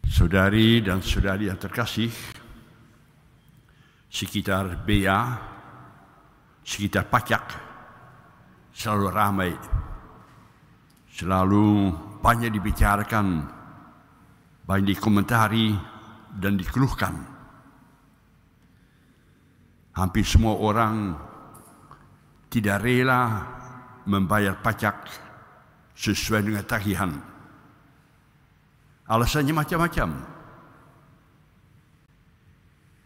Saudari dan saudari yang terkasih, sekitar bea, sekitar pajak selalu ramai, selalu banyak dibicarakan, banyak dikomentari dan dikeluhkan. Hampir semua orang tidak rela membayar pajak sesuai dengan tagihan. Alasannya macam-macam.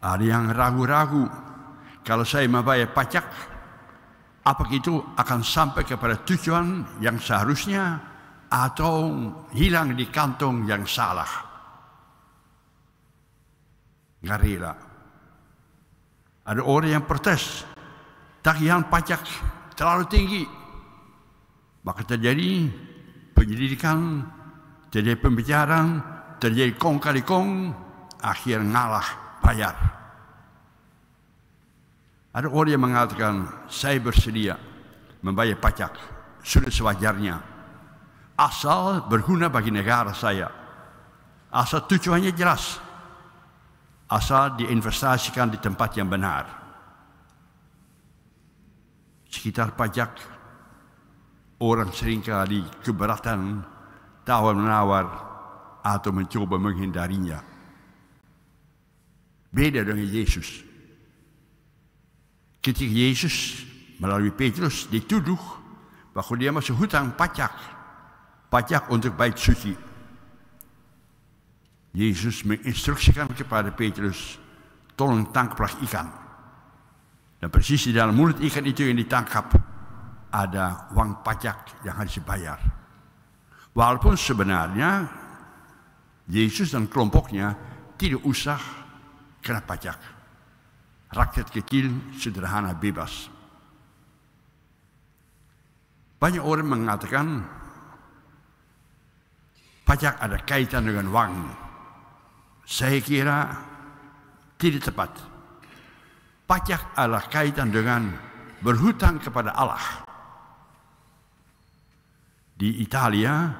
Ada yang ragu-ragu, kalau saya membayar pajak, apakah itu akan sampai kepada tujuan yang seharusnya atau hilang di kantong yang salah. Nggak rela. Ada orang yang protes, tagihan pajak terlalu tinggi. Maka terjadi penyelidikan, terjadi pembicaraan, terjadi kong kali kong, akhir ngalah bayar. Ada orang yang mengatakan, saya bersedia membayar pajak, sudah sewajarnya. Asal berguna bagi negara saya. Asal tujuannya jelas. Asal diinvestasikan di tempat yang benar. Sekitar pajak, orang seringkali keberatan, tawar-menawar, atau mencoba menghindarinya. Beda dengan Yesus. Ketika Yesus melalui Petrus dituduh bahwa dia masuk hutang pajak untuk bait suci. Yesus menginstruksikan kepada Petrus, tolong tangkaplah ikan. Dan persis di dalam mulut ikan itu yang ditangkap, ada uang pajak yang harus dibayar. Walaupun sebenarnya Yesus dan kelompoknya tidak usah kena pajak. Rakyat kecil, sederhana, bebas. Banyak orang mengatakan pajak ada kaitan dengan uang. Saya kira tidak tepat. Pajak adalah kaitan dengan berhutang kepada Allah. Di Italia,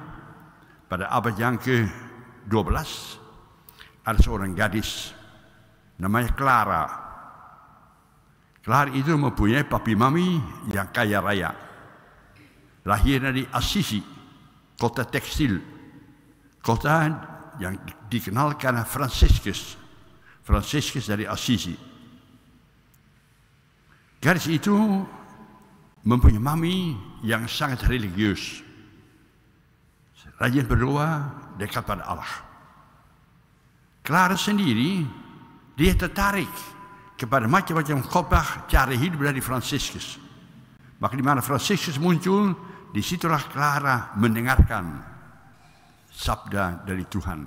pada abad yang ke-12, ada seorang gadis namanya Clara. Clara itu mempunyai papi mami yang kaya raya. Lahirnya di Assisi, kota tekstil. Kota yang dikenal karena Franciscus dari Assisi. Gadis itu mempunyai mami yang sangat religius. Rajin berdoa, dekat pada Allah. Clara sendiri, dia tertarik kepada macam-macam khotbah cara hidup dari Franciscus. Maka di mana Franciscus muncul, disitulah Clara mendengarkan sabda dari Tuhan.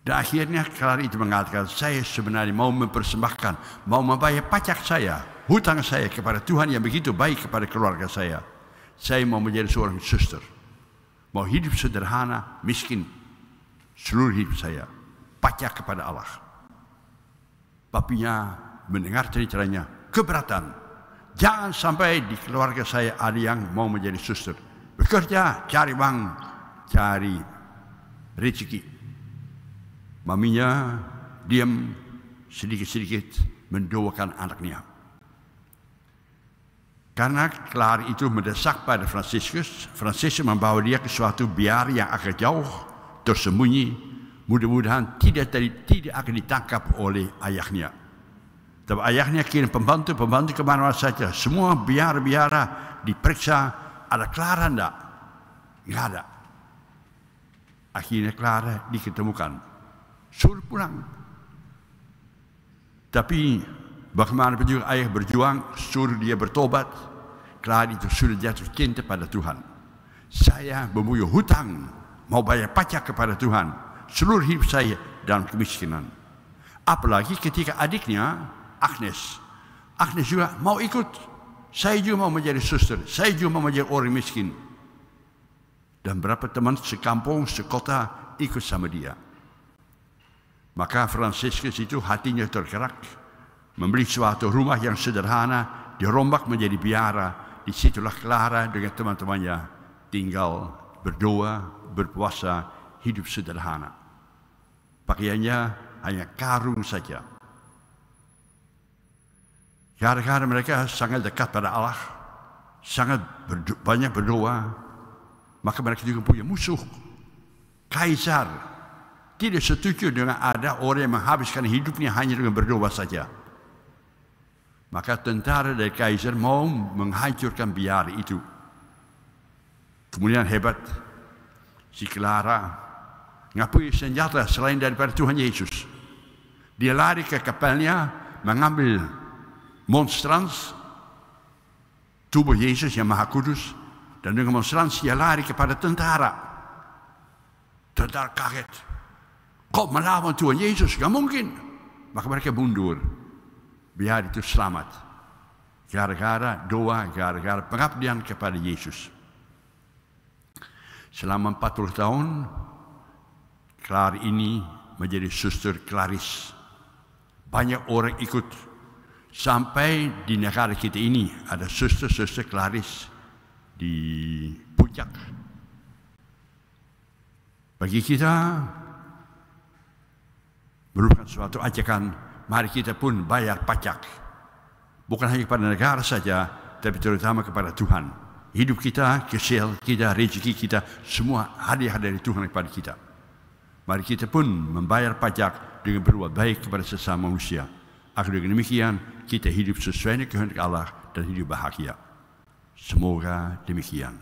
Dan akhirnya Clara itu mengatakan, saya sebenarnya mau mempersembahkan, mau membayar pajak saya, hutang saya kepada Tuhan yang begitu baik kepada keluarga saya. Saya mau menjadi seorang suster. Mau hidup sederhana, miskin, seluruh hidup saya. Pajak kepada Allah. Papinya mendengar ceritanya, keberatan. Jangan sampai di keluarga saya ada yang mau menjadi suster. Bekerja, cari uang, cari rezeki. Maminya diam sedikit-sedikit mendoakan anaknya. Karena Clara itu mendesak pada Franciscus membawa dia ke suatu biar yang agak jauh, tersembunyi. Mudah-mudahan tidak akan ditangkap oleh ayahnya. Tapi ayahnya kirim pembantu kemana-mana saja. Semua biara-biara diperiksa, ada Clara enggak? Enggak ada. Akhirnya Clara diketemukan. Suruh pulang. Tapi bagaimanapun juga ayah berjuang, suruh dia bertobat. Clara itu sudah jatuh cinta pada Tuhan. Saya mempunyai hutang, mau bayar pajak kepada Tuhan. Seluruh hidup saya dalam kemiskinan. Apalagi ketika adiknya, Agnes juga mau ikut. Saya juga mau menjadi suster. Saya juga mau menjadi orang miskin. Dan berapa teman sekampung, sekota ikut sama dia. Maka Franciscus itu hatinya tergerak. Membeli suatu rumah yang sederhana, dirombak menjadi biara. Disitulah Clara dengan teman-temannya tinggal, berdoa, berpuasa, hidup sederhana. Pakaiannya hanya karung saja. Gara-gara mereka sangat dekat pada Allah, sangat banyak berdoa, maka mereka juga punya musuh. Kaisar tidak setuju dengan ada orang yang menghabiskan hidupnya hanya dengan berdoa saja. Maka tentara dari Kaisar mau menghancurkan biara itu. Kemudian hebat si Clara ngapui senjata selain daripada Tuhan Yesus. Dia lari ke kapalnya mengambil monstrans tubuh Yesus yang Maha Kudus, dan dengan monstrans dia lari kepada tentara. Tentara kaget. Kok melawan Tuhan Yesus? Gak mungkin. Maka mereka mundur. Biar itu selamat. Gara-gara doa, gara-gara pengabdian kepada Yesus. Selama 40 tahun, Clara ini menjadi suster Claris. Banyak orang ikut. Sampai di negara kita ini ada suster-suster Claris di puncak. Bagi kita, merupakan suatu ajakan, mari kita pun bayar pajak. Bukan hanya kepada negara saja, tapi terutama kepada Tuhan. Hidup kita, kesehatan kita, rezeki kita, semua hadiah dari Tuhan kepada kita. Mari kita pun membayar pajak dengan berbuat baik kepada sesama manusia. Agar dengan demikian, kita hidup sesuai dengan kehendak Allah dan hidup bahagia. Semoga demikian.